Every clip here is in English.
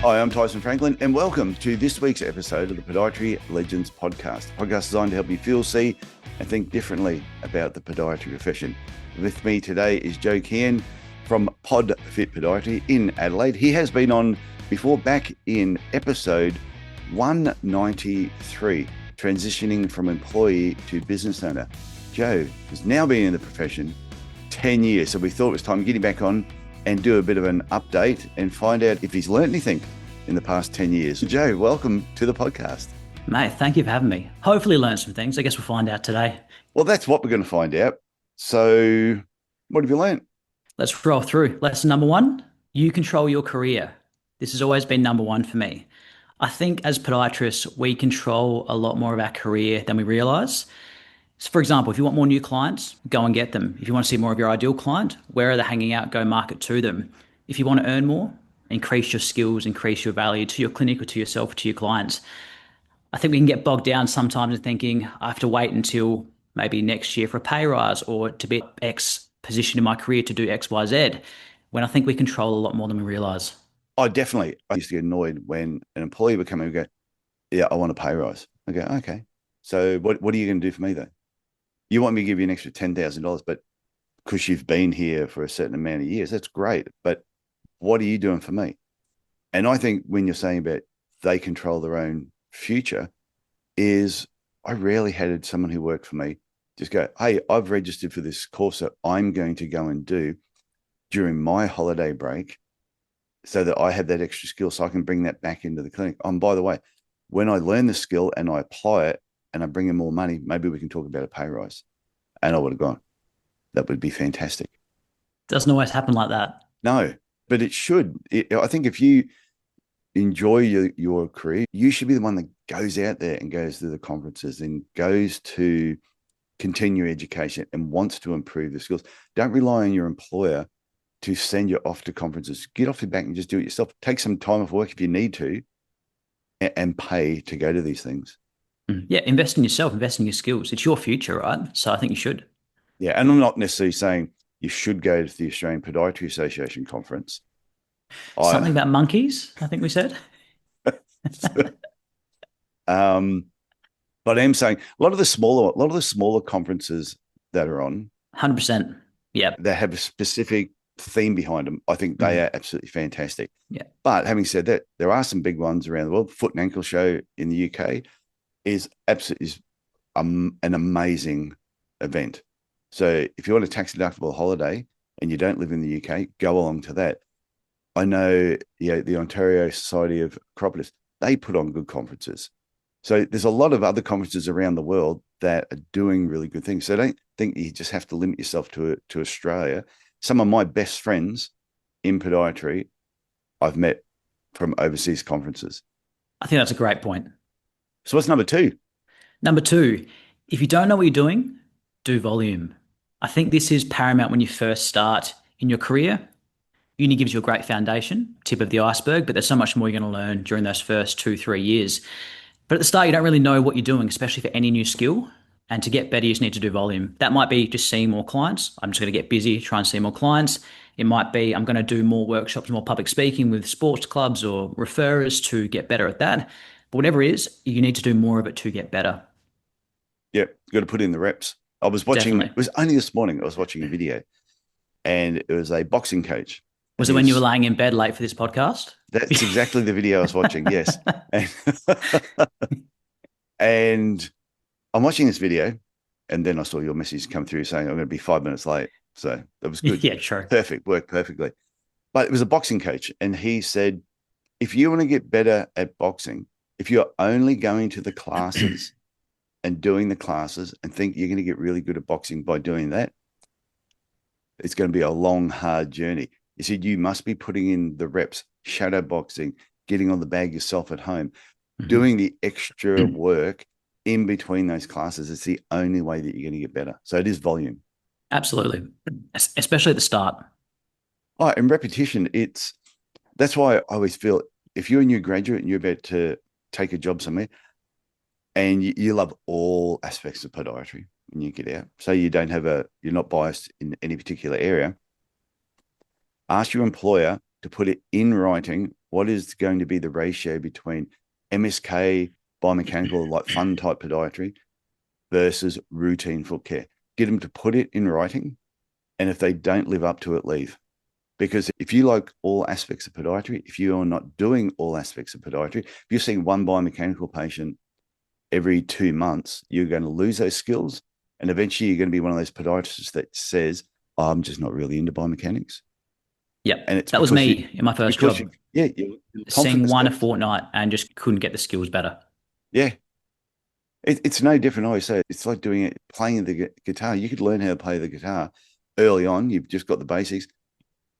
Hi, I'm Tyson Franklin, and welcome to this week's episode of the Podiatry Legends Podcast. A podcast designed to help you feel, see, and think differently about the podiatry profession. With me today is Joe Keain from Pod Fit Podiatry in Adelaide. He has been on before, back in episode 193, transitioning from employee to business owner. Joe has now been in the profession 10 years, so we thought it was time to get him back on and do a bit of an update and find out if he's learned anything in the past 10 years. Joe, welcome to the podcast. Mate, thank you for having me. Hopefully learn some things. I guess we'll find out today. Well, that's what we're going to find out. So what have you learned? Let's roll through. Lesson number one, you control your career. This has always been number one for me. I think as podiatrists, we control a lot more of our career than we realize. So for example, if you want more new clients, go and get them. If you want to see more of your ideal client, where are they hanging out? Go market to them. If you want to earn more, increase your skills, increase your value to your clinic or to yourself or to your clients. I think we can get bogged down sometimes in thinking I have to wait until maybe next year for a pay rise or to be X position in my career to do X, Y, Z, when I think we control a lot more than we realize. Oh, definitely. I used to get annoyed when an employee would come in and go, yeah, I want a pay rise. I go, okay. So what are you going to do for me though? You want me to give you an extra $10,000, but because you've been here for a certain amount of years, that's great. But what are you doing for me? And I think when you're saying about they control their own future, is I rarely had someone who worked for me just go, hey, I've registered for this course that I'm going to go and do during my holiday break so that I have that extra skill so I can bring that back into the clinic. By the way, when I learn the skill and I apply it, and I bring in more money, maybe we can talk about a pay rise. And I would have gone, that would be fantastic. Doesn't always happen like that. No, but it should. I think if you enjoy your career, you should be the one that goes out there and goes to the conferences and goes to continue education and wants to improve the skills. Don't rely on your employer to send you off to conferences. Get off your back and just do it yourself. Take some time off work if you need to and pay to go to these things. Yeah, invest in yourself, invest in your skills. It's your future, right? So I think you should. Yeah, and I'm not necessarily saying you should go to the Australian Podiatry Association conference. Something about monkeys, I think we said. But I am saying a lot of the smaller conferences that are on, 100%. Yeah, they have a specific theme behind them. I think they are absolutely fantastic. Yeah. But having said that, there are some big ones around the world. Foot and Ankle Show in the UK is absolutely an amazing event. So if you want a tax deductible holiday and you don't live in the UK, go along to that. I know the Ontario Society of Chiropodists, they put on good conferences. So there's a lot of other conferences around the world that are doing really good things. So I don't think you just have to limit yourself to Australia. Some of my best friends in podiatry I've met from overseas conferences. I think that's a great point. So what's number two? Number two, if you don't know what you're doing, do volume. I think this is paramount when you first start in your career. Uni gives you a great foundation, tip of the iceberg, but there's so much more you're going to learn during those first 2-3 years. But at the start, you don't really know what you're doing, especially for any new skill. And to get better, you just need to do volume. That might be just seeing more clients. I'm just going to get busy, try and see more clients. It might be I'm going to do more workshops, more public speaking with sports clubs or referrers to get better at that. But whatever it is, you need to do more of it to get better. Yeah, you've got to put in the reps. I was watching, Definitely. It was only this morning, I was watching a video and it was a boxing coach. Was it when you were laying in bed late for this podcast? That's exactly the video I was watching, yes. And I'm watching this video and then I saw your message come through saying I'm going to be 5 minutes late. So that was good. Yeah, true. Perfect, worked perfectly. But it was a boxing coach and he said, if you want to get better at boxing, if you're only going to the classes and doing the classes and think you're going to get really good at boxing by doing that, it's going to be a long, hard journey. He said, you must be putting in the reps, shadow boxing, getting on the bag yourself at home, doing the extra work in between those classes. It's the only way that you're going to get better. So it is volume. Absolutely. Especially at the start. Oh, and repetition, that's why I always feel if you're a new graduate and you're about to take a job somewhere and you love all aspects of podiatry when you get out, so you're not biased in any particular area, ask your employer to put it in writing, what is going to be the ratio between MSK, biomechanical, like fun type podiatry versus routine foot care. Get them to put it in writing. And if they don't live up to it, leave. Because if you like all aspects of podiatry, if you are not doing all aspects of podiatry, if you're seeing one biomechanical patient every 2 months, you're going to lose those skills. And eventually you're going to be one of those podiatrists that says, oh, I'm just not really into biomechanics. Yep. And it's that was me in my first job. You're seeing one a fortnight and just couldn't get the skills better. Yeah. It's no different. I always say it's like playing the guitar. You could learn how to play the guitar early on. You've just got the basics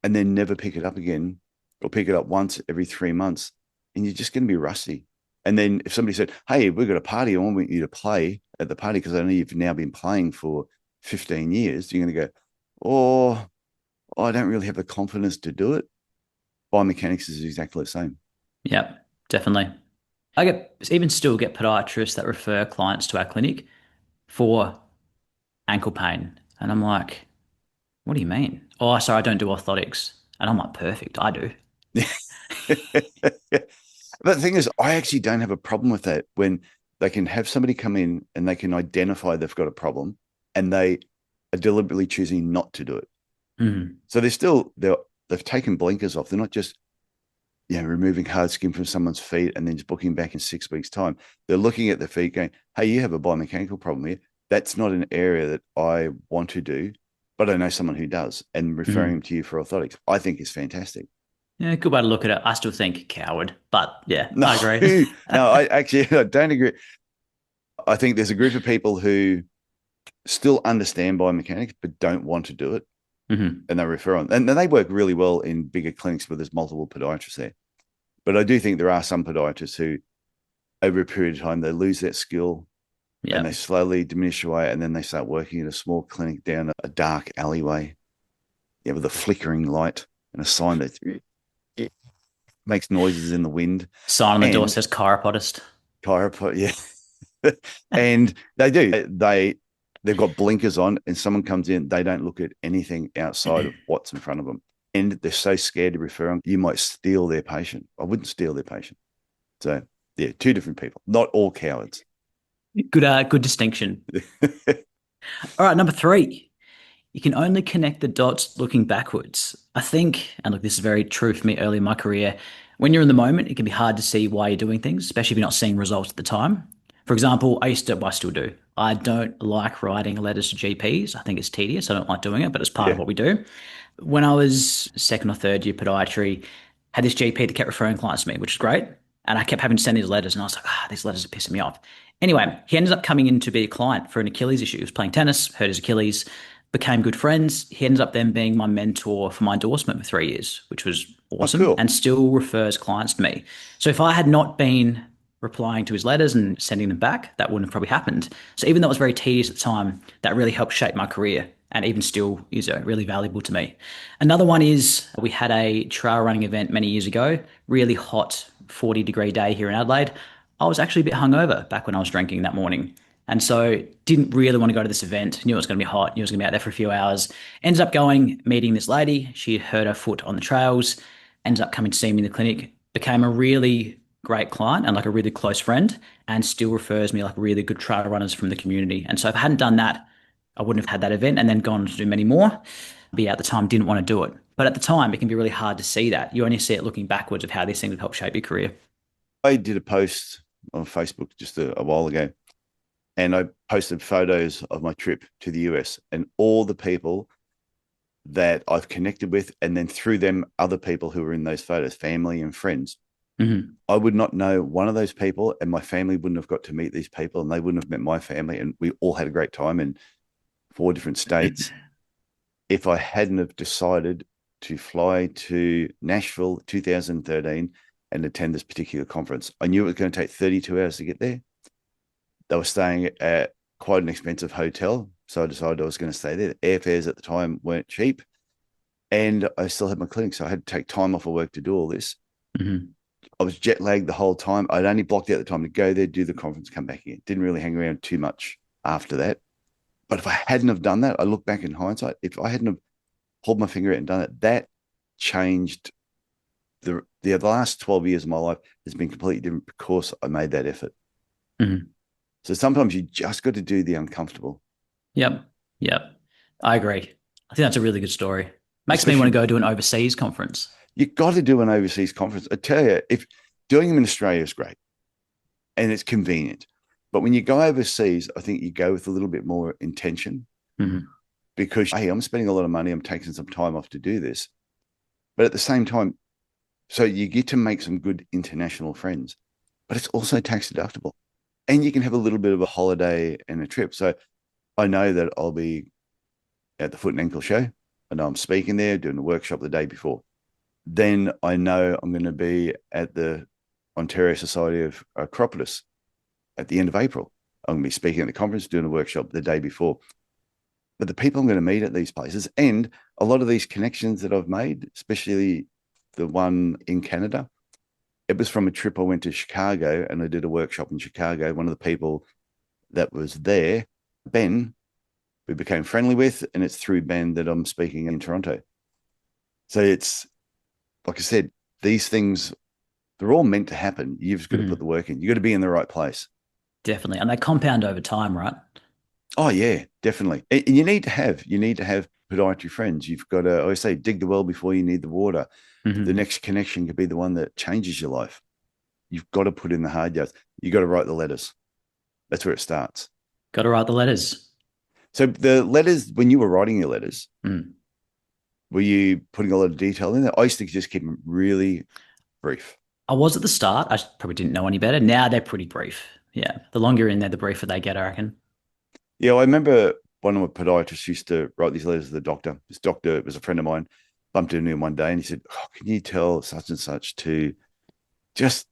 and then never pick it up again or pick it up once every 3 months. And you're just going to be rusty. And then if somebody said, hey, we've got a party, I want you to play at the party because I know you've now been playing for 15 years. You're going to go, oh, I don't really have the confidence to do it. Biomechanics is exactly the same. Yeah, definitely. I still get podiatrists that refer clients to our clinic for ankle pain. And I'm like, what do you mean? Oh, sorry, I don't do orthotics. And I'm like, perfect, I do. But the thing is, I actually don't have a problem with that when they can have somebody come in and they can identify they've got a problem and they are deliberately choosing not to do it. Mm-hmm. So they've taken blinkers off. They're not just, removing hard skin from someone's feet and then just booking back in 6 weeks' time. They're looking at their feet going, hey, you have a biomechanical problem here. That's not an area that I want to do, but I know someone who does, and referring them to you for orthotics, I think is fantastic. Yeah, good way to look at it. I still think coward, but yeah, no, I agree. No, I don't agree. I think there's a group of people who still understand biomechanics but don't want to do it, and they refer on. And they work really well in bigger clinics where there's multiple podiatrists there. But I do think there are some podiatrists who, over a period of time, they lose that skill and they slowly diminish away, and then they start working in a small clinic down a dark alleyway, with a flickering light and a sign that makes noises in the wind. Sign on the door says chiropodist. Yeah. And they do. They've got blinkers on, and someone comes in, they don't look at anything outside of what's in front of them. And they're so scared to refer them, you might steal their patient. I wouldn't steal their patient. So, yeah, two different people. Not all cowards. Good distinction. All right, number 3. You can only connect the dots looking backwards. I think, and look, this is very true for me early in my career, when you're in the moment, it can be hard to see why you're doing things, especially if you're not seeing results at the time. For example, I still do. I don't like writing letters to GPs. I think it's tedious. I don't like doing it, but it's part of what we do. When I was second or third year podiatry, had this GP that kept referring clients to me, which is great. And I kept having to send these letters, and I was like, these letters are pissing me off. Anyway, he ended up coming in to be a client for an Achilles issue. He was playing tennis, hurt his Achilles, became good friends. He ended up then being my mentor for my endorsement for 3 years, which was awesome, cool. And still refers clients to me. So if I had not been replying to his letters and sending them back, that wouldn't have probably happened. So even though it was very tedious at the time, that really helped shape my career, and even still is really valuable to me. Another one is we had a trail running event many years ago, really hot 40-degree day here in Adelaide. I was actually a bit hungover back when I was drinking that morning. And so didn't really want to go to this event. Knew it was going to be hot. Knew I was going to be out there for a few hours. Ended up going, meeting this lady. She hurt her foot on the trails. Ended up coming to see me in the clinic. Became a really great client and like a really close friend, and still refers me like really good trail runners from the community. And so if I hadn't done that, I wouldn't have had that event and then gone to do many more. But yeah, at the time, didn't want to do it. But at the time, it can be really hard to see that. You only see it looking backwards of how these things have helped shape your career. I did a post on Facebook just a while ago, and I posted photos of my trip to the US and all the people that I've connected with, and then through them, other people who were in those photos, family and friends. Mm-hmm. I would not know one of those people, and my family wouldn't have got to meet these people, and they wouldn't have met my family, and we all had a great time in 4 different states. If I hadn't have decided to fly to Nashville 2013 and attend this particular conference, I knew it was going to take 32 hours to get there. They were staying at quite an expensive hotel, so I decided I was going to stay there. The airfares at the time weren't cheap, and I still had my clinic, so I had to take time off of work to do all this. Mm-hmm. I was jet lagged the whole time. I'd only blocked out the time to go there, do the conference, come back again. Didn't really hang around too much after that. But if I hadn't have done that, I look back in hindsight, if I hadn't have pulled my finger out and done it, that changed the last 12 years of my life has been completely different because I made that effort. Mhm. So sometimes you just got to do the uncomfortable. Yep. Yep. I agree. I think that's a really good story. Makes me want to Especially go to an overseas conference. you got to do an overseas conference. I tell you, if doing them in Australia is great and it's convenient, but when you go overseas, I think you go with a little bit more intention Mhm. because, hey, I'm spending a lot of money. I'm taking some time off to do this. But at the same time, so you get to make some good international friends, but it's also tax deductible. And you can have a little bit of a holiday and a trip. So I know that I'll be at the Foot and Ankle Show. I know I'm speaking there, doing a workshop the day before. Then I know I'm going to be at the Ontario Society of Chiropodists at the end of April. I'm going to be speaking at the conference, doing a workshop the day before. But the people I'm going to meet at these places and a lot of these connections that I've made, especially the one in Canada, it was from a trip I went to Chicago and I did a workshop in Chicago. One of the people that was there, Ben, we became friendly with, and it's through Ben that I'm speaking in Toronto. So it's, like I said, these things, they're all meant to happen. You've just got to put Mhm. the work in. You've got to be in the right place. Definitely. And they compound over time, right? Oh yeah, definitely. And you need to have podiatry friends. You've got to, I always say, dig the well before you need the water. The Mhm. next connection could be the one that changes your life. You've got to put in the hard yards. You've got to write the letters. That's where it starts. Got to write the letters. So the letters, when you were writing your letters, Mm. were you putting a lot of detail in there? I used to just keep them really brief. I was at the start. I probably didn't know any better. Now they're pretty brief. Yeah. The longer you're in there, the briefer they get, I reckon. Yeah, I remember one of my podiatrists used to write these letters to the doctor. This doctor was a friend of mine, bumped into him one day and he said, "Oh, can you tell such and such to just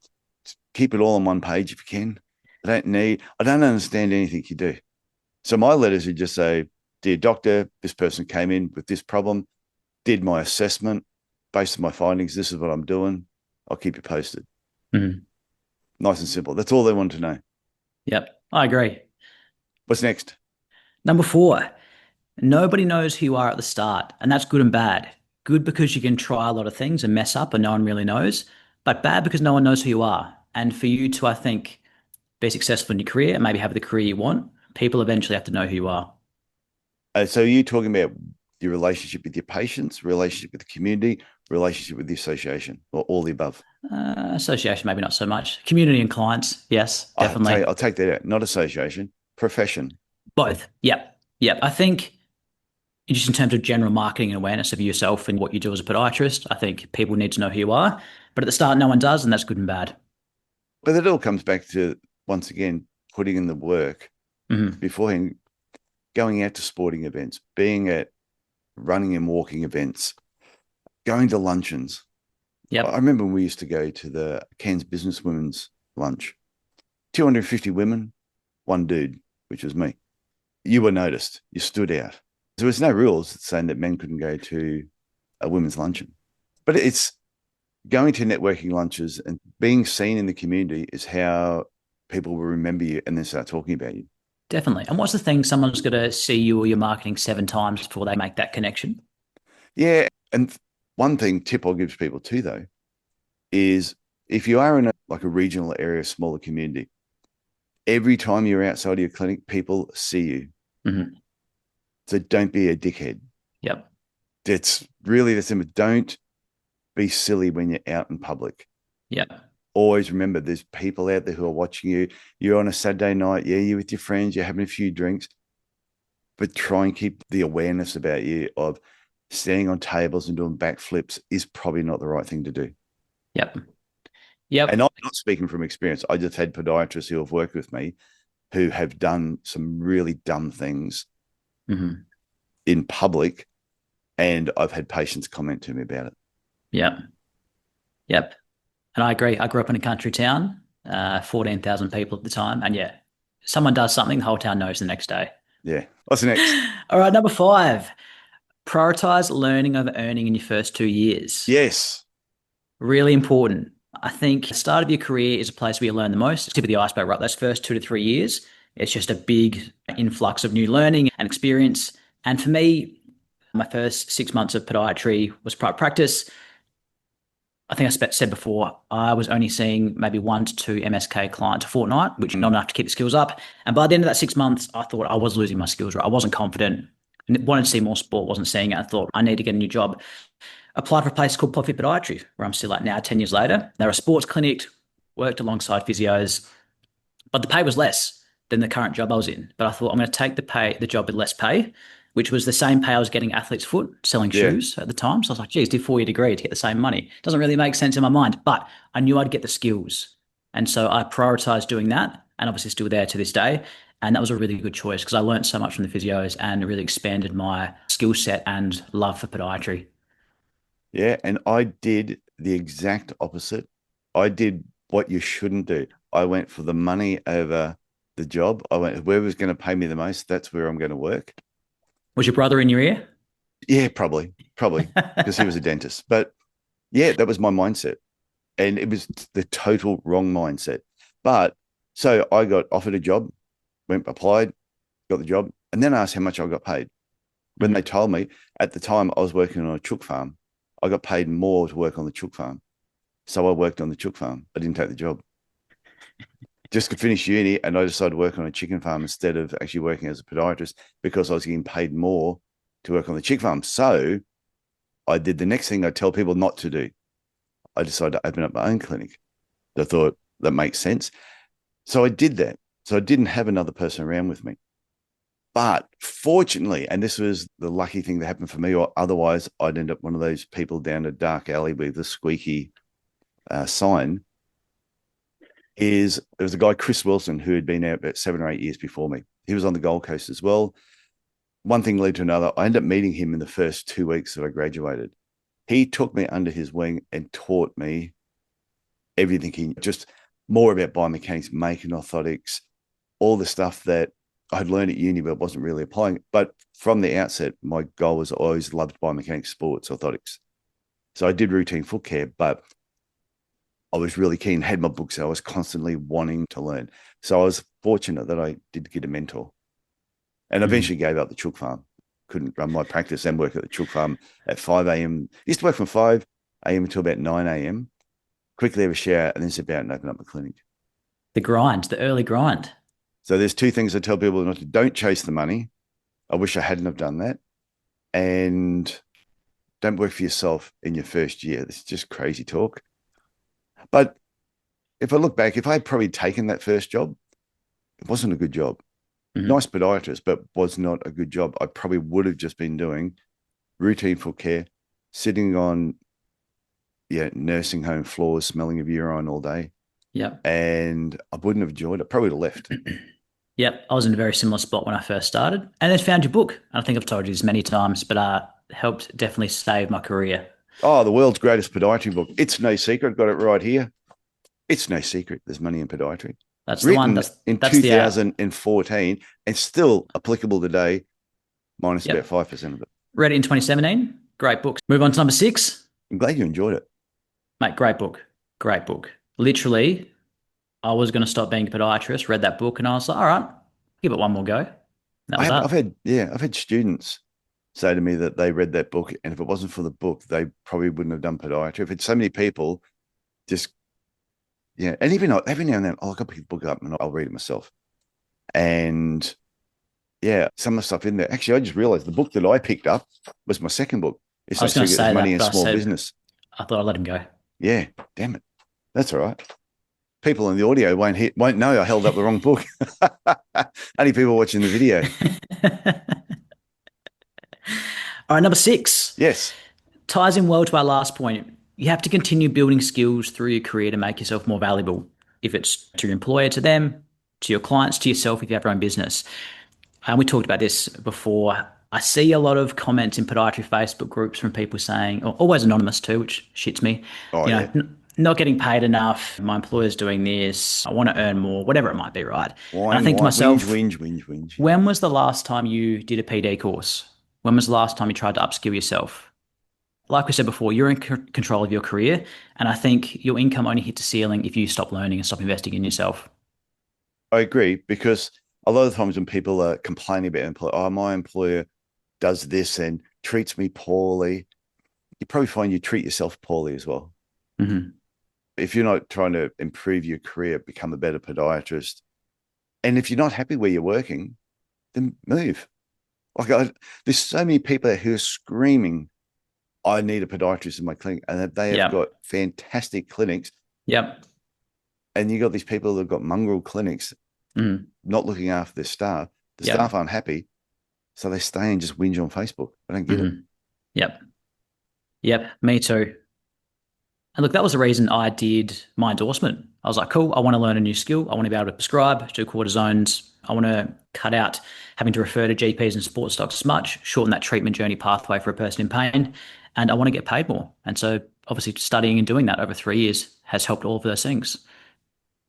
keep it all on one page if you can? I don't understand anything you do." So my letters would just say, "Dear doctor, this person came in with this problem, did my assessment. Based on my findings, this is what I'm doing. I'll keep you posted." Mhm. Nice and simple. That's all they want to know. Yep. I agree. What's next? Number 4, nobody knows who you are at the start, and that's good and bad. Good because you can try a lot of things and mess up and no one really knows, but bad because no one knows who you are. And for you to, I think, be successful in your career and maybe have the career you want, people eventually have to know who you are. So you're talking about your relationship with your patients, relationship with the community, relationship with the association, or all the above? Association, maybe not so much. Community and clients, yes, definitely. I'll take that out. Not association, profession. Both. Yep. Yep. I think just in terms of general marketing and awareness of yourself and what you do as a podiatrist, I think people need to know who you are. But at the start, no one does, and that's good and bad. But it all comes back to, once again, putting in the work Hmm. beforehand, going out to sporting events, being at running and walking events, going to luncheons. I Yep. remember when we used to go to the Cairns Businesswomen's lunch. 250 women, one dude, which was me. You were noticed. You stood out. There was no rules saying that men couldn't go to a women's luncheon. But it's going to networking lunches and being seen in the community is how people will remember you and then start talking about you. Definitely. And what's the thing? Someone's got to see you or your marketing 7 times before they make that connection. Yeah. And one tip I'll give to people too, though, is if you are in a regional area, smaller community, every time you're outside of your clinic, people see you. Hmm. So don't be a dickhead. Yep. That's really the simple. Don't be silly when you're out in public. Yep. Always remember there's people out there who are watching you. You're on a Saturday night. Yeah, you're with your friends. You're having a few drinks, but try and keep the awareness about you of standing on tables and doing backflips is probably not the right thing to do. Yep. And Yep. I'm not speaking from experience. I just had podiatrists who have worked with me who have done some really dumb things Hmm. in public, and I've had patients comment to me about it. Yep. Yep. And I agree. I grew up in a country town, 14,000 people at the time. And yeah, someone does something, the whole town knows the next day. Yeah. What's next? All right, number 5, prioritize learning over earning in your first 2 years. Yes. Really important. I think the start of your career is a place where you learn the most. It's tip of the iceberg, right? Those first 2 to 3 years, it's just a big influx of new learning and experience. And for me, my first 6 months of podiatry was private practice. I think said before, I was only seeing maybe 1 to 2 MSK clients a fortnight, which not Mm. enough to keep the skills up. And by the end of that 6 months, I thought I was losing my skills, right? I wasn't confident, wanted to see more sport, wasn't seeing it. I thought I need to get a new job. Applied for a place called Pod Fit Podiatry, where I'm still at now, 10 years later. They're a sports clinic, worked alongside physios, but the pay was less than the current job I was in. But I thought I'm going to take the job with less pay, which was the same pay I was getting Athlete's Foot selling Yeah. shoes at the time. So I was like, geez, do 4-year degree to get the same money. Doesn't really make sense in my mind, but I knew I'd get the skills. And so I prioritized doing that, and obviously still there to this day. And that was a really good choice because I learned so much from the physios and really expanded my skill set and love for podiatry. Yeah. And I did the exact opposite. I did what you shouldn't do. I went for the money over the job. I went, whoever's going to pay me the most, that's where I'm going to work. Was your brother in your ear? Yeah, probably, because he was a dentist. But yeah, that was my mindset. And it was the total wrong mindset. But so I got offered a job, went, applied, got the job, and then asked how much I got paid. When they told me at the time I was working on a chook farm, I got paid more to work on the chook farm. So I worked on the chook farm. I didn't take the job. Just to finish uni, and I decided to work on a chicken farm instead of actually working as a podiatrist because I was getting paid more to work on the chicken farm. So I did the next thing I tell people not to do. I decided to open up my own clinic. I thought that makes sense. So I did that. So I didn't have another person around with me. But fortunately, and this was the lucky thing that happened for me, or otherwise I'd end up one of those people down a dark alley with a squeaky sign, is there was a guy, Chris Wilson, who had been out about 7 or 8 years before me. He was on the Gold Coast as well. One thing led to another. I ended up meeting him in the first 2 weeks that I graduated. He took me under his wing and taught me everything. He just more about biomechanics, making orthotics, all the stuff that I had learned at uni, but wasn't really applying. But from the outset, my goal was always loved biomechanics, sports, orthotics. So I did routine foot care, but I was really keen, had my books. I was constantly wanting to learn. So I was fortunate that I did get a mentor and eventually gave up the chook farm. Couldn't run my practice and work at the chook farm at 5 a.m. Used to work from 5 a.m. until about 9 a.m. Quickly have a shower and then sit down and open up a clinic. The grind, the early grind. So there's 2 things I tell people not to: don't chase the money. I wish I hadn't have done that. And don't work for yourself in your first year. This is just crazy talk. But if I look back, if I had probably taken that first job, it wasn't a good job. Nice podiatrist, but was not a good job. I probably would have just been doing routine foot care, sitting on nursing home floors, smelling of urine all day. Yep. And I wouldn't have enjoyed it. Probably would have left. Yep. I was in a very similar spot when I first started and then found your book. I think I've told you this many times, but helped definitely save my career. Oh, the world's greatest podiatry book. It's no secret. Got it right here. It's no secret. There's money in podiatry. That's the Written one. in That's 2014 and still applicable today, minus about 5% of it. Read it in 2017. Great book. Move on to number 6. I'm glad you enjoyed it. Mate, great book. Great book. Literally, I was going to stop being a podiatrist, read that book, and I was like, all right, give it one more go. That was I've had students say to me that they read that book, and if it wasn't for the book, they probably wouldn't have done podiatry. I've had so many people just, and even every now and then, I'll pick the book up and I'll read it myself. And some of the stuff in there. Actually, I just realized the book that I picked up was my second book. It's I was going to say Money that, in Small Business. I thought I'd let him go. Yeah, damn it. That's all right. People in the audio won't know I held up the wrong book. Only people watching the video. All right, number 6. Yes. Ties in well to our last point. You have to continue building skills through your career to make yourself more valuable. If it's to your employer, to them, to your clients, to yourself, if you have your own business. And we talked about this before. I see a lot of comments in podiatry Facebook groups from people saying, always anonymous too, which shits me. Not getting paid enough. My employer's doing this. I want to earn more, whatever it might be, right? And I think to myself, whinge. when was the last time you did a PD course? When was the last time you tried to upskill yourself? Like we said before, you're in control of your career. And I think your income only hits a ceiling if you stop learning and stop investing in yourself. I agree, because a lot of times when people are complaining about my employer does this and treats me poorly, you probably find you treat yourself poorly as well. Hmm. If you're not trying to improve your career, become a better podiatrist, and if you're not happy where you're working, then move. There's so many people who are screaming, I need a podiatrist in my clinic, and they have Yep. got fantastic clinics. Yep. And you got these people that have got mongrel clinics, Mm. not looking after their staff. The Yep. staff aren't happy, so they stay and just whinge on Facebook. I don't get it. Hmm. Yep. Yep. Me too. And look, that was the reason I did my endorsement. I was like, cool, I want to learn a new skill. I want to be able to prescribe, do cortisones. I want to cut out having to refer to GPs and sports docs as much, shorten that treatment journey pathway for a person in pain. And I want to get paid more. And so obviously studying and doing that over 3 years has helped all of those things.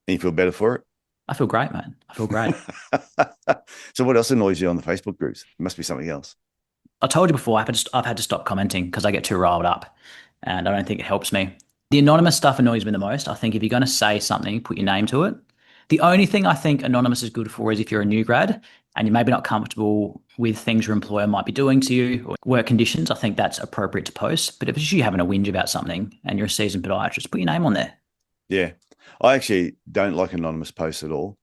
And you feel better for I feel great, man. I feel great. it. So what else annoys you on the Facebook groups? It must be something else. I told you before, I've had to stop commenting because I get too riled up and I don't think it helps me. The anonymous stuff annoys me the most. I think if you're going to say something, put your name to it. The only thing I think anonymous is good for is if you're a new grad and you're maybe not comfortable with things your employer might be doing to you or work conditions. I think that's appropriate to post. But if it's just you having a whinge about something and you're a seasoned podiatrist, put your name on there. Yeah. I actually don't like anonymous posts at all.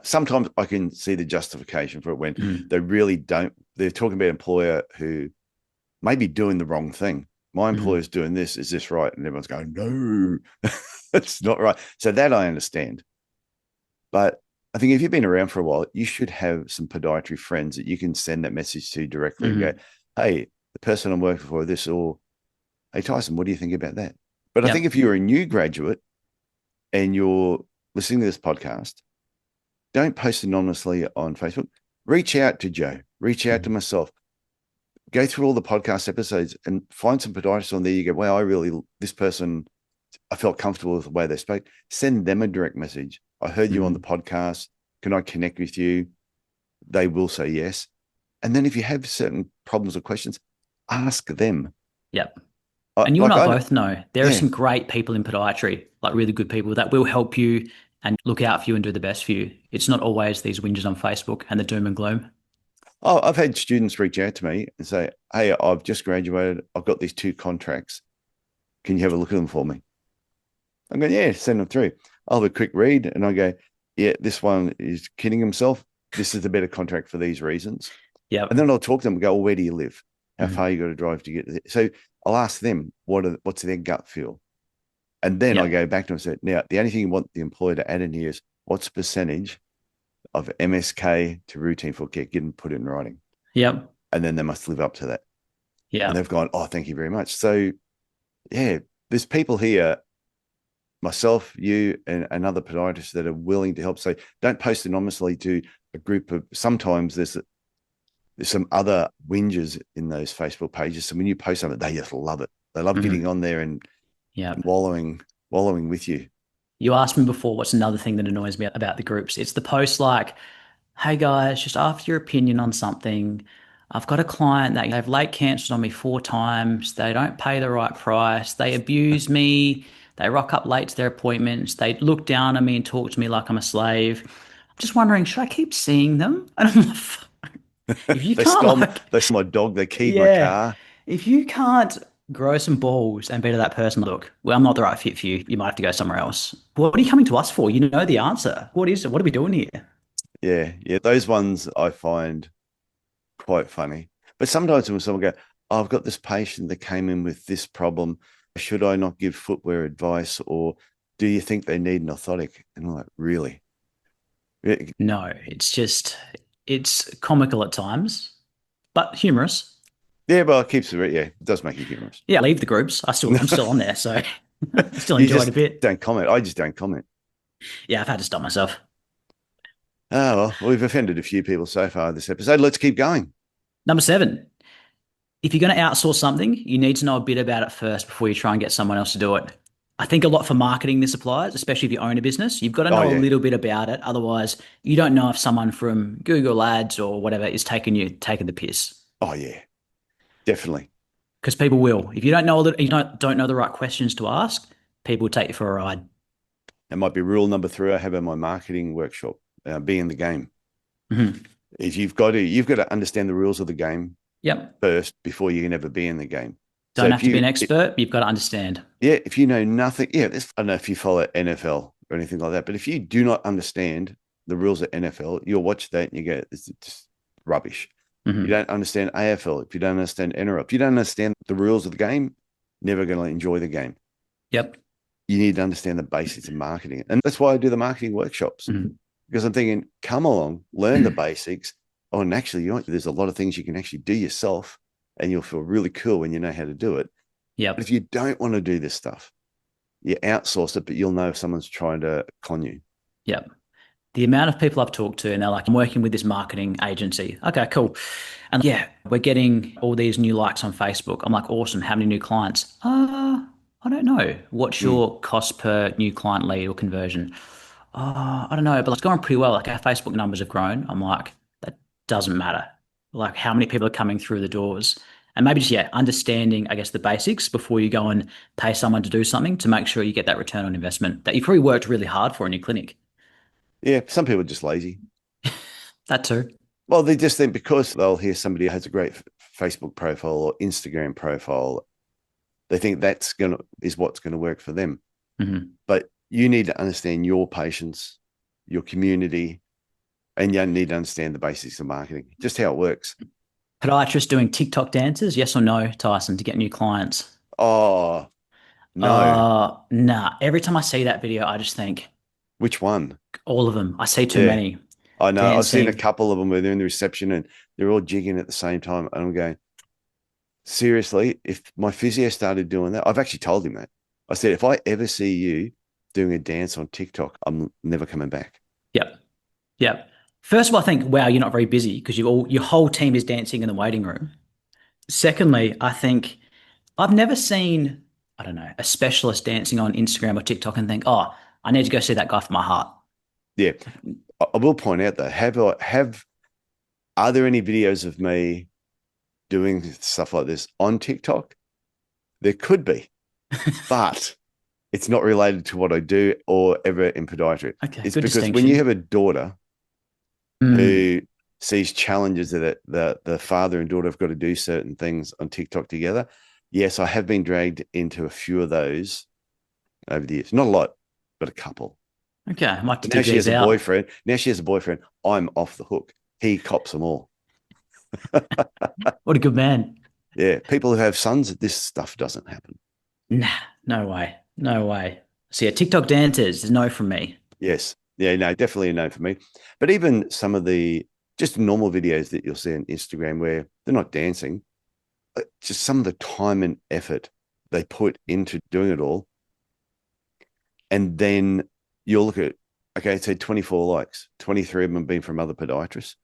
Sometimes I can see the justification for it when they really don't. They're talking about an employer who may be doing the wrong thing. My employer's doing this. Is this right? And everyone's going, no, it's not right. So that I understand. But I think if you've been around for a while, you should have some podiatry friends that you can send that message to directly and go, hey, the person I'm working for, this, or hey, Tyson, what do you think about that? But I think if you're a new graduate and you're listening to this podcast, don't post anonymously on Facebook. Reach out to Joe, reach out to myself, go through all the podcast episodes and find some podiatrists on there. You go, well, this person, I felt comfortable with the way they spoke. Send them a direct message. I heard you on the podcast. Can I connect with you? They will say yes. And then if you have certain problems or questions, ask them. Yep. And you and Like I both know there are yeah. some great people in podiatry, like really good people that will help you and look out for you and do the best for you. It's not always these whinges on Facebook and the doom and gloom. Oh, I've had students reach out to me and say, hey, I've just graduated. I've got these 2 contracts. Can you have a look at them for me? I'm going, yeah, send them through. I'll have a quick read and I go, yeah, this one is kidding himself. This is the better contract for these reasons. Yeah. And then I'll talk to them and go, well, where do you live? How far you got to drive to get there? So I'll ask them what's their gut feel. And then I go back to them and say, now, the only thing you want the employer to add in here is what's the percentage of MSK to routine foot care, get them put in writing. Yep. And then they must live up to that. Yeah. And they've gone, oh, thank you very much. So, yeah, there's people here, myself, you, and other podiatrists that are willing to help. So don't post anonymously to a group of, sometimes there's some other whingers in those Facebook pages. So when you post something, they just love it. They love getting on there and wallowing with you. You asked me before, what's another thing that annoys me about the groups? It's the posts like, hey guys, just after your opinion on something, I've got a client that they've late cancelled on me 4 times. They don't pay the right price. They abuse me. They rock up late to their appointments. They look down on me and talk to me like I'm a slave. I'm just wondering, should I keep seeing them? And I'm like, if you They stole my dog. They keyed my car. if you can't grow some balls and be to that person, look, well, I'm not the right fit for you. You might have to go somewhere else. What are you coming to us for? You know the answer. What is it? What are we doing here? Yeah. Those ones I find quite funny. But sometimes when someone go, oh, I've got this patient that came in with this problem. Should I not give footwear advice, or do you think they need an orthotic? And I'm like, really? No, it's comical at times, but humorous. Yeah, but it keeps it. Yeah, it does make it humorous. Yeah, leave the groups. I'm still on there, so still enjoy it a bit. Don't comment. I just don't comment. Yeah, I've had to stop myself. Oh, well, we've offended a few people so far this episode. Let's keep going. Number 7. If you're going to outsource something, you need to know a bit about it first before you try and get someone else to do it. I think a lot for marketing this applies, especially if you own a business. You've got to know a little bit about it. Otherwise, you don't know if someone from Google Ads or whatever is taking the piss. Oh, yeah, definitely. Because people will. If you don't know the right questions to ask, people will take you for a ride. That might be rule number 3 I have in my marketing workshop, be in the game. Is you've got to understand the rules of the game first before you can ever be in the game. So Don't have to be an expert, but you've got to understand. if you know nothing, I don't know if you follow NFL or anything like that, but if you do not understand the rules of NFL, you'll watch that and you go, this is just rubbish. You don't understand AFL, if you don't understand NRL, if you don't understand the rules of the game, never going to enjoy the game. Yep. You need to understand the basics of marketing. And that's why I do the marketing workshops, because I'm thinking, come along, learn the basics. Oh, and actually, there's a lot of things you can actually do yourself and you'll feel really cool when you know how to do it. Yep. But if you don't want to do this stuff, you outsource it, but you'll know if someone's trying to con you. Yep. The amount of people I've talked to and they're like, I'm working with this marketing agency. Okay, cool. And yeah, we're getting all these new likes on Facebook. I'm like, awesome. How many new clients? I don't know. What's your cost per new client lead or conversion? I don't know, but it's going pretty well. Like our Facebook numbers have grown. I'm like, that doesn't matter. Like how many people are coming through the doors. And maybe just, understanding, I guess, the basics before you go and pay someone to do something to make sure you get that return on investment that you've probably worked really hard for in your clinic. Yeah, some people are just lazy. That too. Well, they just think because they'll hear somebody has a great Facebook profile or Instagram profile, they think is what's going to work for them. But you need to understand your patients, your community, and you need to understand the basics of marketing, just how it works. Podiatrist doing TikTok dances, yes or no, Tyson, to get new clients? Oh, no. Nah. Every time I see that video, I just think Which one? all of them. I see too many. I know. I've seen a Dancing. couple of them where they're in the reception and they're all jigging at the same time. And I'm going, seriously, if my physio started doing that, I've actually told him that. I said, if I ever see you doing a dance on TikTok, I'm never coming back. Yep. First of all, I think, wow, you're not very busy because your whole team is dancing in the waiting room. Secondly, I think I've never seen, I don't know, a specialist dancing on Instagram or TikTok and think, oh, I need to go see that guy for my heart. Yeah. I will point out though, are there any videos of me doing stuff like this on TikTok? There could be, but it's not related to what I do or ever in podiatry. Okay, It's good because when distinction. you have a daughter who sees challenges that the father and daughter have got to do certain things on TikTok together, yes, I have been dragged into a few of those over the years. Not a lot, but a couple. Okay, I might have to Now dig she has these a out. boyfriend. Now she has a boyfriend. I'm off the hook. He cops them all. What a good man. Yeah, people who have sons, this stuff doesn't happen. Nah, no way. No way. So yeah, TikTok dancers is no from me. Yes. Yeah, no, definitely a no for me. But even some of the just normal videos that you'll see on Instagram where they're not dancing, just some of the time and effort they put into doing it all. And then you'll look at, okay, say 24 likes, 23 of them have been from other podiatrists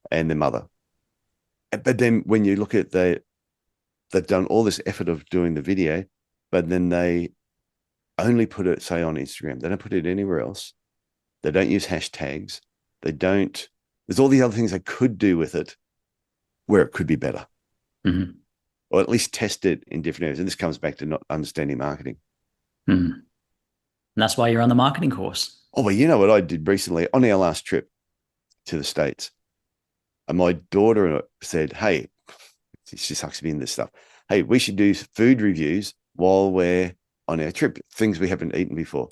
and their mother. But then when you look at they've done all this effort of doing the video, but then they only put it, say, on Instagram. They don't put it anywhere else. They don't use hashtags. There's all these other things they could do with it where it could be better. Or at least test it in different areas. And this comes back to not understanding marketing. And that's why you're on the marketing course. Oh, well, you know what I did recently on our last trip to the States? And my daughter said, hey, she sucks to be in this stuff. Hey, we should do food reviews while we're on our trip, things we haven't eaten before.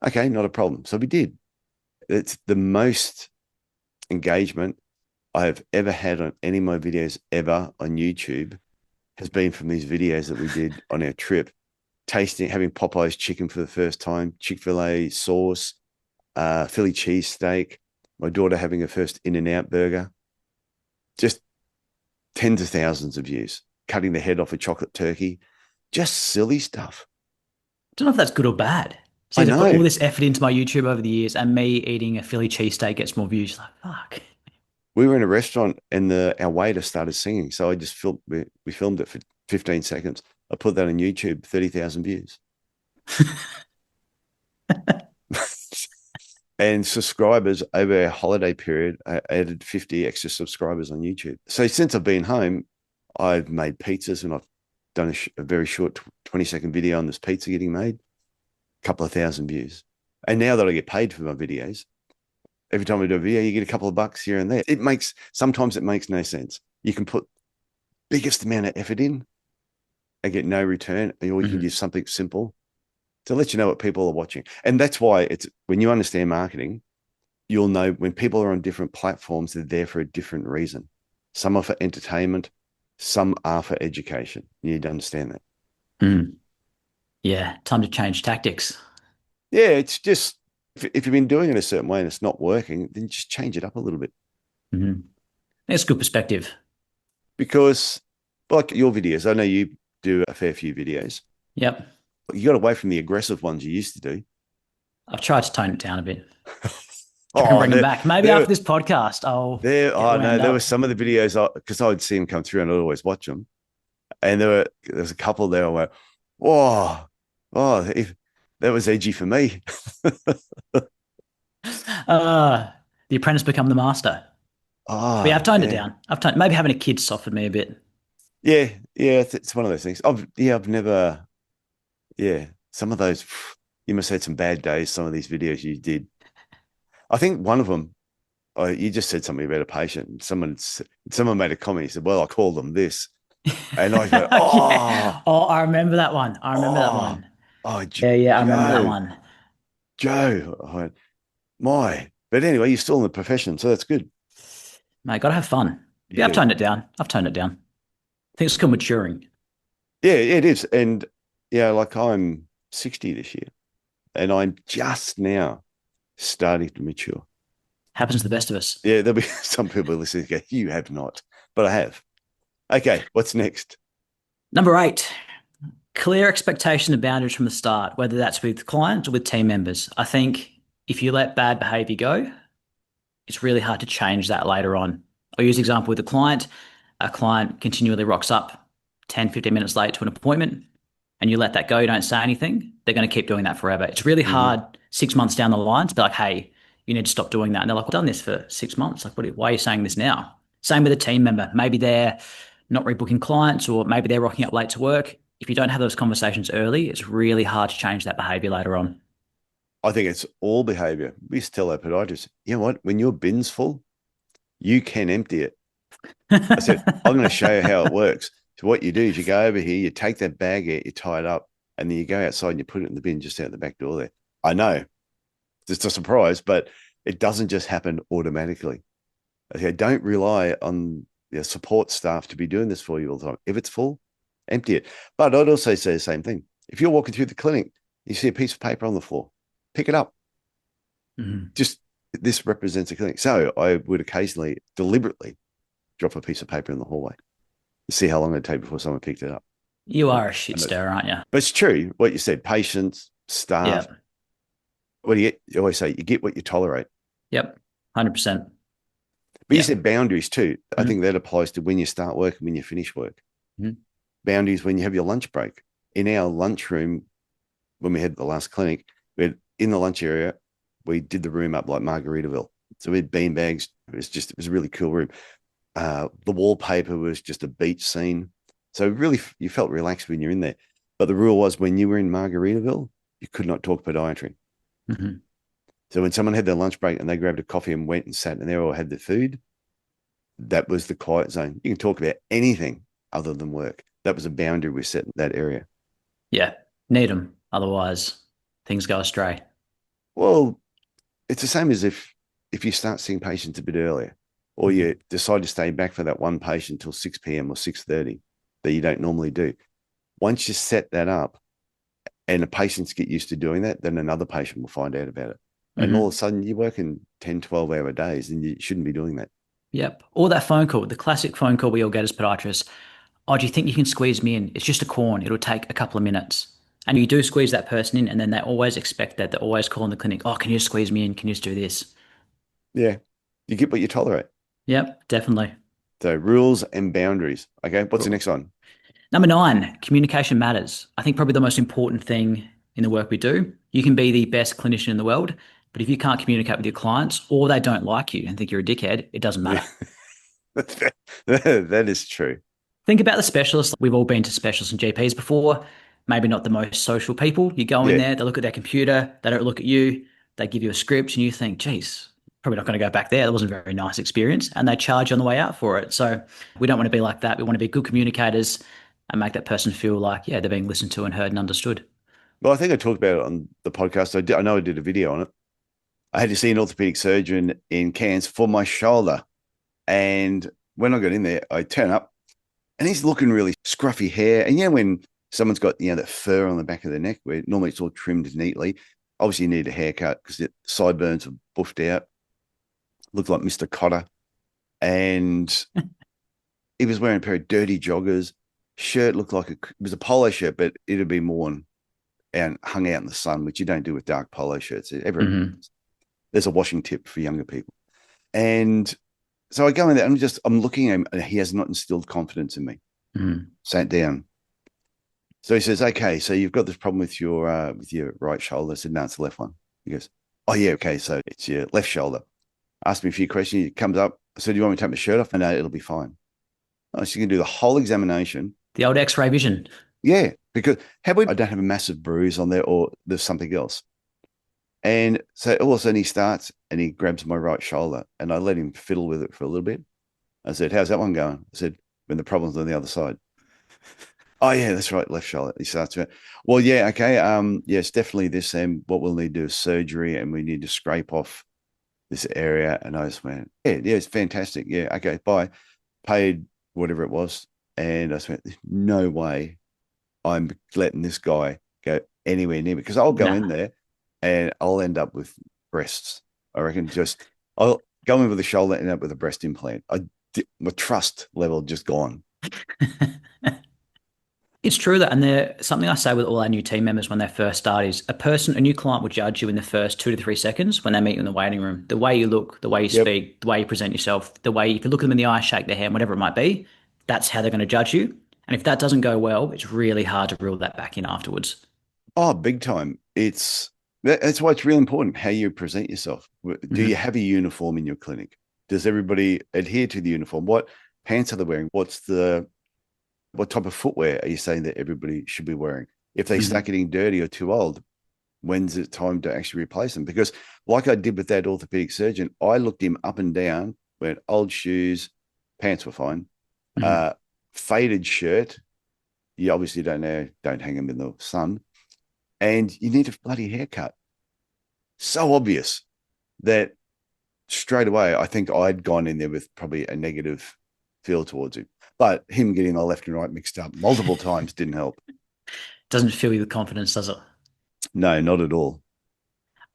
Okay, not a problem. So we did. It's the most engagement I have ever had on any of my videos ever on YouTube has been from these videos that we did on our trip. Having Popeye's chicken for the first time, Chick-fil-A sauce, Philly cheesesteak, my daughter having her first In-N-Out burger. Just tens of thousands of views, cutting the head off a chocolate turkey, just silly stuff. I don't know if that's good or bad. See, I they've know. put all this effort into my YouTube over the years, and me eating a Philly cheesesteak gets more views. Like, fuck. We were in a restaurant and our waiter started singing. So I just we filmed it for 15 seconds. I put that on YouTube, 30,000 views. And subscribers over our holiday period, I added 50 extra subscribers on YouTube. So since I've been home, I've made pizzas and I've done a very short 20-second video on this pizza getting made, a couple of thousand views. And now that I get paid for my videos, every time I do a video, you get a couple of bucks here and there. Sometimes it makes no sense. You can put biggest amount of effort in and get no return, or you can Mhm. do something simple to let you know what people are watching. And that's why it's when you understand marketing, you'll know when people are on different platforms, they're there for a different reason. Some are for entertainment, some are for education. You need to understand that. Mm. Yeah, time to change tactics. Yeah, it's just if you've been doing it a certain way and it's not working, then just change it up a little bit. Mhm. That's good perspective. Because, like your videos, I know you do a fair few videos. Yep. But you got away from the aggressive ones you used to do. I've tried to tone it down a bit. Try and Oh, bring them back. Maybe after there, this podcast, I'll there. get Oh no, wound there were up. some of the videos because I would see them come through and I'd always watch them, and there's a couple there. I went, whoa, oh, if, that was edgy for me. Uh, the apprentice become the master. But yeah, I've Ah, toned it yeah, down. Maybe having a kid softened me a bit. yeah, yeah. It's one of those things. I've never, yeah. Some of those, you must have had some bad days. Some of these videos you did. I think one of them, you just said something about a patient. Someone made a comment. He said, "Well, I called them this," and I go, "Oh, Yeah. Oh, I remember that one. I remember that oh, one. oh, Yeah, yeah, I remember that Joe, one. Joe." I went, my. But anyway, you're still in the profession, so that's good. Mate, gotta have fun. You Yeah, I've do. toned it down. I've toned it down. I think it's called maturing. Yeah, it is. And yeah, like I'm 60 this year, and I'm just now starting to mature. Happens to the best of us. Yeah, there'll be some people listening go, "You have not," but I have. Okay, what's next? Number 8, clear expectation and boundaries from the start, whether that's with clients or with team members. I think if you let bad behavior go, it's really hard to change that later on. I'll use an example with a client. A client continually rocks up 10, 15 minutes late to an appointment, and you let that go, you don't say anything, they're going to keep doing that forever. It's really Hmm. hard 6 months down the line to be like, hey, you need to stop doing that. And they're like, I've done this for 6 months. Like, why are you saying this now? Same with a team member. Maybe they're not rebooking clients, or maybe they're rocking up late to work. If you don't have those conversations early, it's really hard to change that behavior later on. I think it's all behavior. We used to tell our podiatrists, you know what? When your bin's full, you can empty it. I said, I'm going to show you how it works. So what you do is you go over here, you take that bag out, you tie it up, and then you go outside and you put it in the bin just out the back door there. I know it's a surprise, but it doesn't just happen automatically. Okay, don't rely on your support staff to be doing this for you all the time. If it's full, empty it. But I'd also say the same thing. If you're walking through the clinic, you see a piece of paper on the floor, pick it up. Mhm. Just this represents a clinic. So I would occasionally deliberately drop a piece of paper in the hallway to see how long it'd take before someone picked it up. You are a shit But stirrer, aren't you? it's true what you said, patients, staff. Yeah. What do you always say? You get what you tolerate. Yep. 100%. But you Yep. said boundaries too. I Mhm. think that applies to when you start work and when you finish work. Mhm. Boundaries when you have your lunch break. In our lunchroom, when we had the last clinic, we had in the lunch area, we did the room up like Margaritaville. So we had bean bags. It was a really cool room. The wallpaper was just a beach scene. So really, you felt relaxed when you're in there. But the rule was when you were in Margaritaville, you could not talk podiatry. Mhm. So when someone had their lunch break and they grabbed a coffee and went and sat in there or had their food, that was the quiet zone. You can talk about anything other than work. That was a boundary we set in that area. Yeah. Need them. Otherwise, things go astray. Well, it's the same as if you start seeing patients a bit earlier, or Mhm. you decide to stay back for that one patient till 6 p.m. or 6:30 that you don't normally do. Once you set that up and the patients get used to doing that, then another patient will find out about it. And all of a Mhm. sudden you're working 10, 12-hour days and you shouldn't be doing that. Yep. Or that phone call, the classic phone call we all get as podiatrists. Oh, do you think you can squeeze me in? It's just a corn. It'll take a couple of minutes. And you do squeeze that person in, and then they always expect that. They always call in the clinic. Oh, can you just squeeze me in? Can you just do this? Yeah. You get what you tolerate. Yep, definitely. So rules and boundaries. Okay. What's the Cool. next one? Number 9, communication matters. I think probably the most important thing in the work we do. You can be the best clinician in the world, but if you can't communicate with your clients or they don't like you and think you're a dickhead, it doesn't Yeah. matter. That is true. Think about the specialists. We've all been to specialists and GPs before. Maybe not the most social people. You go in Yeah. there, they look at their computer, they don't look at you, they give you a script, and you think, geez, probably not going to go back there. That wasn't a very nice experience. And they charge you on the way out for it. So we don't want to be like that. We want to be good communicators and make that person feel like, yeah, they're being listened to and heard and understood. Well, I think I talked about it on the podcast. I know I did a video on it. I had to see an orthopedic surgeon in Cairns for my shoulder. And when I got in there, I turn up and he's looking really scruffy hair. And when someone's got, that fur on the back of their neck where normally it's all trimmed neatly, obviously you need a haircut because the sideburns are buffed out. Looked like Mr. Cotter. And he was wearing a pair of dirty joggers. Shirt looked like it was a polo shirt, but it had been worn and hung out in the sun, which you don't do with dark polo shirts. Everyone, there's a washing tip for younger people. And so I go in there and I'm looking at him and he has not instilled confidence in me. Sat down. So he says, okay, so you've got this problem with your right shoulder. I said, no, it's the left one. He goes, oh yeah, okay, so it's your left shoulder. Asked me a few questions. He comes up. I said, do you want me to take my shirt off? And no, it'll be fine. Oh, so you can do the whole examination. The old X-ray vision. Yeah, because I don't have a massive bruise on there or there's something else. And so all of a sudden he starts and he grabs my right shoulder and I let him fiddle with it for a little bit. I said, how's that one going? I said, when the problem's on the other side. Oh yeah, that's right, left shoulder. He starts with, well, yeah, okay. Yeah, it's definitely this. And what we'll need to do is surgery and we need to scrape off this area. And I just went, yeah, it's fantastic. Yeah, okay, bye. Paid whatever it was. And I just went, no way I'm letting this guy go anywhere near me because I'll go in there and I'll end up with breasts. I reckon I'll go in with a shoulder and end up with a breast implant. My trust level just gone. It's true that, and something I say with all our new team members when they first start is a new client will judge you in the first 2 to 3 seconds when they meet you in the waiting room. The way you look, the way you speak, the way you present yourself, the way, if you look at them in the eye, shake their hand, whatever it might be, that's how they're going to judge you. And if that doesn't go well, it's really hard to reel that back in afterwards. Oh, big time. That's why it's really important how you present yourself. Do you have a uniform in your clinic? Does everybody adhere to the uniform? What pants are they wearing? What type of footwear are you saying that everybody should be wearing? If they start getting dirty or too old, when's it time to actually replace them? Because like I did with that orthopedic surgeon, I looked him up and down, went old shoes, pants were fine, faded shirt. You obviously don't hang them in the sun. And you need a bloody haircut. So obvious that straight away, I think I'd gone in there with probably a negative feel towards him. But him getting my left and right mixed up multiple times didn't help. Doesn't fill you with confidence, does it? No, not at all.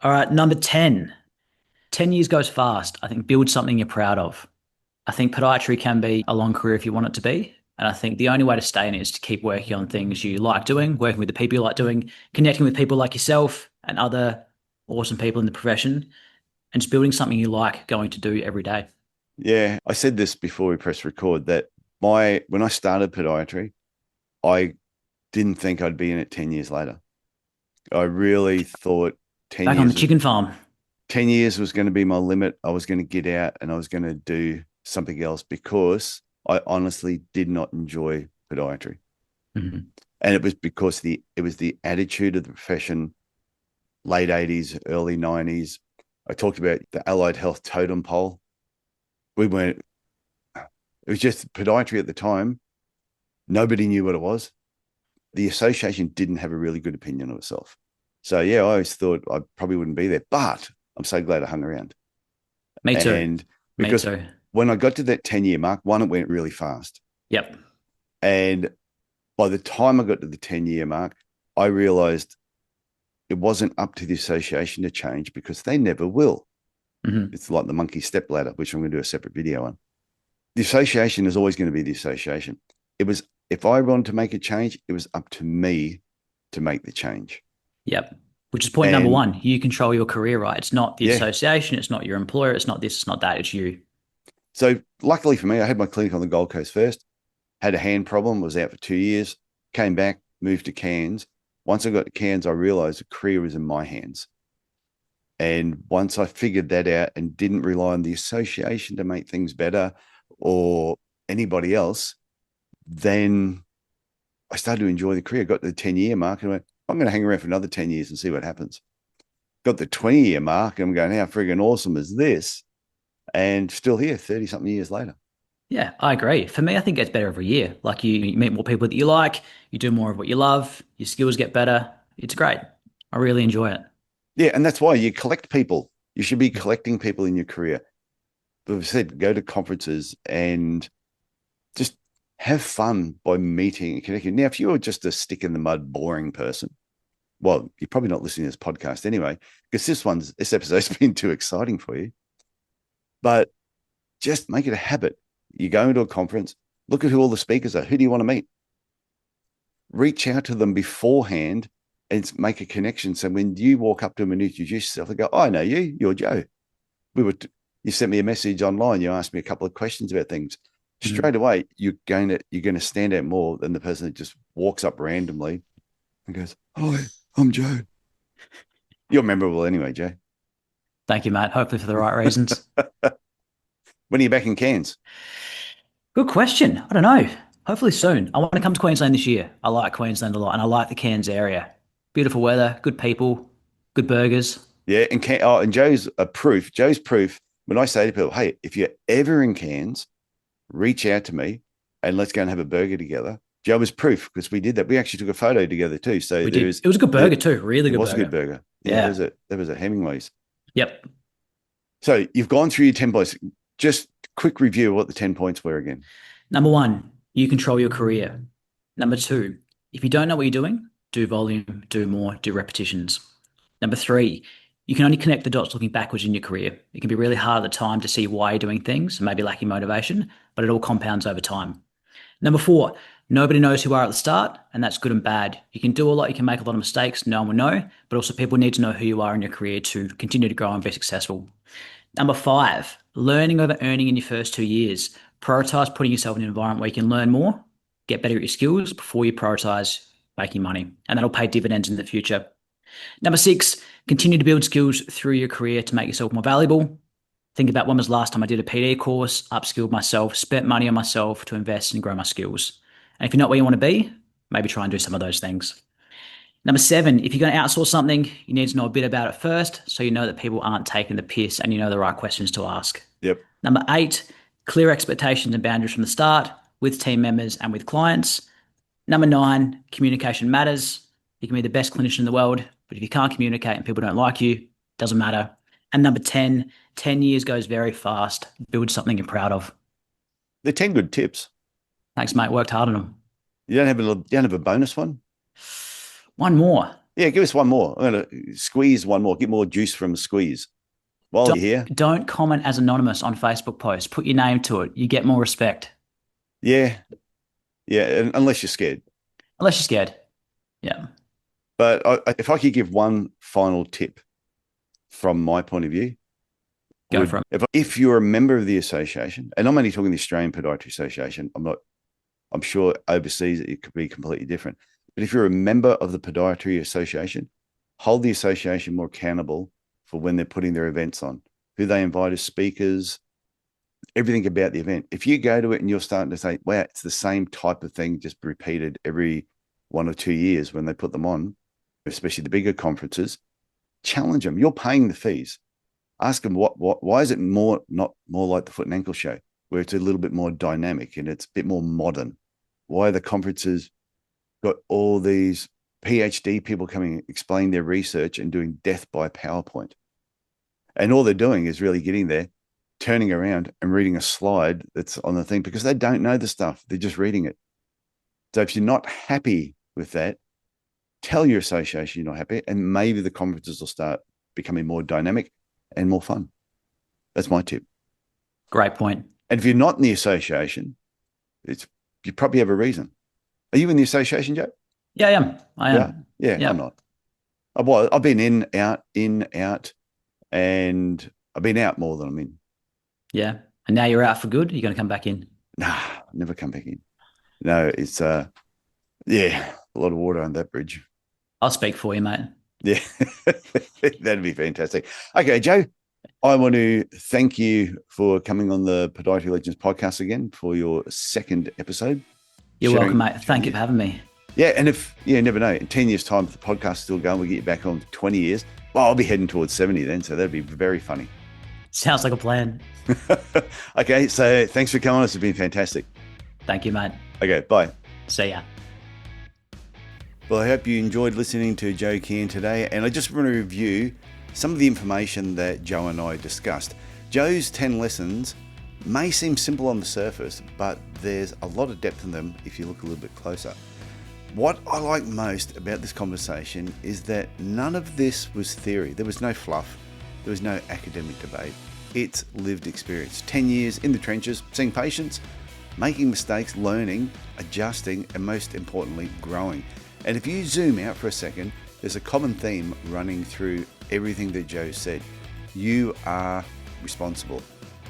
All right, number 10. 10 years goes fast. I think build something you're proud of. I think podiatry can be a long career if you want it to be. And I think the only way to stay in it is to keep working on things you like doing, working with the people you like doing, connecting with people like yourself and other awesome people in the profession, and just building something you like going to do every day. Yeah, I said this before we press record that when I started podiatry, I didn't think I'd be in it 10 years later. I really thought 10 Back years on the chicken farm. 10 years was going to be my limit. I was going to get out and I was going to do something else because I honestly did not enjoy podiatry. And it was because it was the attitude of the profession, late 80s, early 90s. I talked about the Allied Health Totem Pole. It was just podiatry at the time. Nobody knew what it was. The association didn't have a really good opinion of itself. So, yeah, I always thought I probably wouldn't be there, but I'm so glad I hung around. Me too. And because when I got to that 10-year mark, it went really fast. Yep. And by the time I got to the 10-year mark, I realized it wasn't up to the association to change because they never will. It's like the monkey step ladder, which I'm going to do a separate video on. The association is always going to be the association. If I wanted to make a change, it was up to me to make the change. Yep. Which is point number one. You control your career, right? It's not the association. It's not your employer. It's not this. It's not that. It's you. So luckily for me, I had my clinic on the Gold Coast first, had a hand problem, was out for 2 years, came back, moved to Cairns. Once I got to Cairns, I realized the career was in my hands. And once I figured that out and didn't rely on the association to make things better or anybody else, then I started to enjoy the career. Got to the 10-year mark and went, I'm going to hang around for another 10 years and see what happens. Got the 20-year mark and I'm going, how friggin' awesome is this? And still here 30-something years later. Yeah, I agree. For me, I think it gets better every year. Like you meet more people that you like, you do more of what you love, your skills get better. It's great. I really enjoy it. Yeah, and that's why you collect people. You should be collecting people in your career. But we've said go to conferences and just have fun by meeting and connecting. Now, if you're just a stick in the mud, boring person, well, you're probably not listening to this podcast anyway, because this episode's been too exciting for you. But just make it a habit. You go into a conference, look at who all the speakers are. Who do you want to meet? Reach out to them beforehand and make a connection. So when you walk up to them and introduce yourself, they go, "Oh, I know you. You're Joe. You sent me a message online. You asked me a couple of questions about things." Straight away, you're going to stand out more than the person that just walks up randomly and goes, "Hi, I'm Joe." You're memorable anyway, Joe. Thank you, mate. Hopefully for the right reasons. When are you back in Cairns? Good question. I don't know. Hopefully soon. I want to come to Queensland this year. I like Queensland a lot and I like the Cairns area. Beautiful weather, good people, good burgers. Yeah, and Joe's a proof. Joe's proof. When I say to people, "Hey, if you're ever in Cairns, reach out to me and let's go and have a burger together." Joe was proof because we did that. We actually took a photo together too. So We did. It was a good burger too. Really good it was burger. a good burger. Yeah. That was a Hemingway's. Yep. So you've gone through your 10 points. Just quick review of what the 10 points were again. Number one, you control your career. Number two, if you don't know what you're doing, do volume, do more, do repetitions. Number three, you can only connect the dots looking backwards in your career. It can be really hard at the time to see why you're doing things, maybe lacking motivation, but it all compounds over time. Number four, nobody knows who you are at the start, and that's good and bad. You can do a lot, you can make a lot of mistakes, no one will know, but also people need to know who you are in your career to continue to grow and be successful. Number five, learning over earning in your first 2 years. Prioritize putting yourself in an environment where you can learn more, get better at your skills before you prioritize making money, and that'll pay dividends in the future. Number six, continue to build skills through your career to make yourself more valuable. Think about when was the last time I did a PD course, upskilled myself, spent money on myself to invest and grow my skills. And if you're not where you want to be, maybe try and do some of those things. Number seven, if you're going to outsource something, you need to know a bit about it first so you know that people aren't taking the piss and you know the right questions to ask. Yep. Number eight, clear expectations and boundaries from the start with team members and with clients. Number nine, communication matters. You can be the best clinician in the world, but if you can't communicate and people don't like you, it doesn't matter. And number 10, 10 years goes very fast. Build something you're proud of. They're 10 good tips. Thanks, mate. Worked hard on them. You don't have a bonus one? One more. Yeah, give us one more. I'm going to squeeze one more. Get more juice from a squeeze. While you're here. Don't comment as anonymous on Facebook posts. Put your name to it. You get more respect. Yeah. Yeah, unless you're scared. Unless you're scared. Yeah. But if I could give one final tip from my point of view, Go for it. If you're a member of the association, and I'm only talking the Australian Podiatry Association, I'm sure overseas it could be completely different. But if you're a member of the Podiatry Association, hold the association more accountable for when they're putting their events on, who they invite as speakers, everything about the event. If you go to it and you're starting to say, wow, it's the same type of thing, just repeated every 1 or 2 years when they put them on, especially the bigger conferences, challenge them. You're paying the fees. Ask them why is it not more like the Foot and Ankle Show, where it's a little bit more dynamic and it's a bit more modern? Why are the conferences got all these PhD people coming, explaining their research and doing death by PowerPoint? And all they're doing is really getting there, turning around and reading a slide that's on the thing because they don't know the stuff. They're just reading it. So if you're not happy with that, tell your association you're not happy, and maybe the conferences will start becoming more dynamic and more fun. That's my tip. Great point. And if you're not in the association, you probably have a reason. Are you in the association, Joe? Yeah, I am. I am. Yeah, I'm not. I've been in, out, and I've been out more than I'm in. Yeah. And now you're out for good? You're going to come back in? Nah, never come back in. No, it's, a lot of water under that bridge. I'll speak for you, mate. Yeah, that'd be fantastic. Okay, Joe, I want to thank you for coming on the Podiatry Legends podcast again for your second episode. You're welcome, mate. Thank you for having me. Yeah, and if you never know, in 10 years' time, if the podcast's still going, we get you back on 20 years. Well, I'll be heading towards 70 then, so that'd be very funny. Sounds like a plan. Okay, so thanks for coming on. This has been fantastic. Thank you, mate. Okay, bye. See ya. Well, I hope you enjoyed listening to Joe Keain today, and I just want to review some of the information that Joe and I discussed. Joe's 10 lessons may seem simple on the surface, but there's a lot of depth in them if you look a little bit closer. What I like most about this conversation is that none of this was theory. There was no fluff. There was no academic debate. It's lived experience. 10 years in the trenches, seeing patients, making mistakes, learning, adjusting, and most importantly, growing. And if you zoom out for a second, there's a common theme running through everything that Joe said. You are responsible.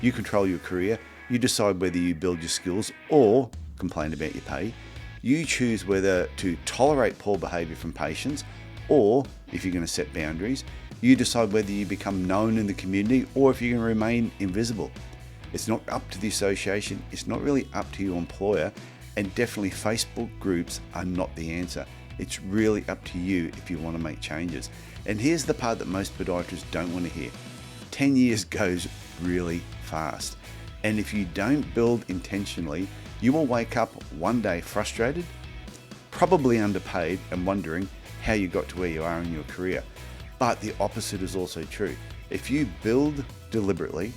You control your career. You decide whether you build your skills or complain about your pay. You choose whether to tolerate poor behavior from patients, or if you're going to set boundaries, you decide whether you become known in the community or if you're going to remain invisible. It's not up to the association. It's not really up to your employer, and definitely Facebook groups are not the answer. It's really up to you if you want to make changes. And here's the part that most podiatrists don't want to hear. 10 years goes really fast. And if you don't build intentionally, you will wake up one day frustrated, probably underpaid, and wondering how you got to where you are in your career. But the opposite is also true. If you build deliberately,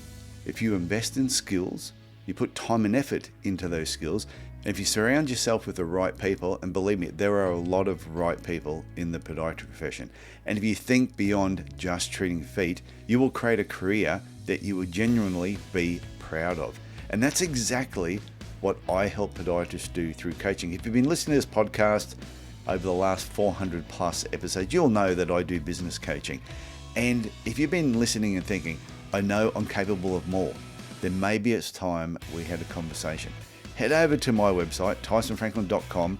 if you invest in skills, you put time and effort into those skills, and if you surround yourself with the right people, and believe me, there are a lot of right people in the podiatry profession, and if you think beyond just treating feet, you will create a career that you will genuinely be proud of. And that's exactly what I help podiatrists do through coaching. If you've been listening to this podcast over the last 400 plus episodes, you'll know that I do business coaching. And if you've been listening and thinking, I know I'm capable of more, then maybe it's time we had a conversation. Head over to my website, tysonfranklin.com,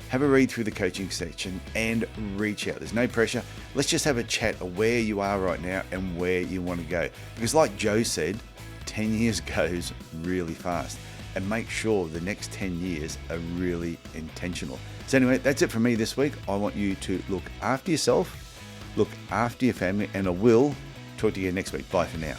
have a read through the coaching section and reach out. There's no pressure. Let's just have a chat of where you are right now and where you want to go. Because like Joe said, 10 years goes really fast, and make sure the next 10 years are really intentional. So anyway, that's it from me this week. I want you to look after yourself, look after your family, and I will talk to you next week. Bye for now.